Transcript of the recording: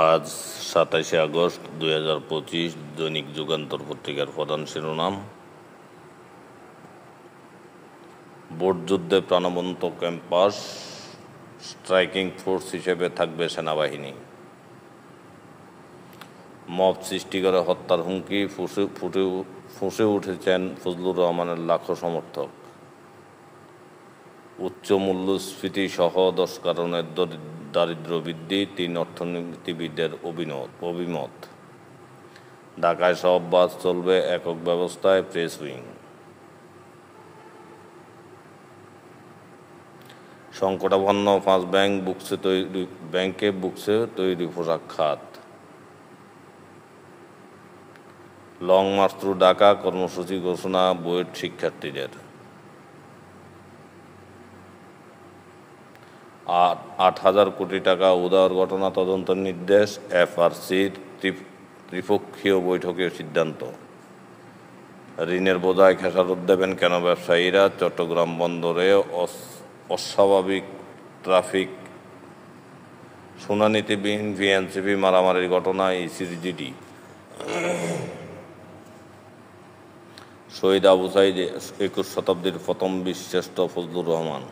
আজ 27শে আগস্ট 2025। দৈনিক যুগান্তর পত্রিকার প্রধান শিরোনাম: ভোটযুদ্ধে প্রাণবন্ত ক্যাম্পাস, স্ট্রাইকিং ফোর্স হিসেবে থাকবে সেনাবাহিনী। মব সৃষ্টি করে হত্যার হুমকি, ফুঁসে উঠেছেন ফজলুর রহমানের লাখো সমর্থক। উচ্চ মূল্যস্ফীতি সহ 10 কারণের দারিদ্র্য বৃদ্ধি, 3 অর্থনীতিবিদের অভিমত। ঢাকায় সব বাস চলবে একক ব্যবস্থায়, প্রেস উইং। সংকটাপন্ন 5 ব্যাংকে বুকছে তৈরি পোশাক খাত। লং মার্চ থ্রু ঢাকা কর্মসূচি ঘোষণা বুয়েট শিক্ষার্থীদের। 8,000 কোটি টাকা উধার ঘটনা তদন্তের নির্দেশ, এফআরসির ত্রিপক্ষীয় বৈঠকের সিদ্ধান্ত। ঋণের বোঝায় খেসারত দেবেন কেন ব্যবসায়ীরা? চট্টগ্রাম বন্দরে অস্বাভাবিক ট্রাফিক, শুনানিতে বিএনপি এনসিপি মারামারির ঘটনায় ইসির জিডি। শহীদ আবু সাঈদ 21 শতাব্দীর প্রথম বীরশ্রেষ্ঠ ফজলুর রহমান।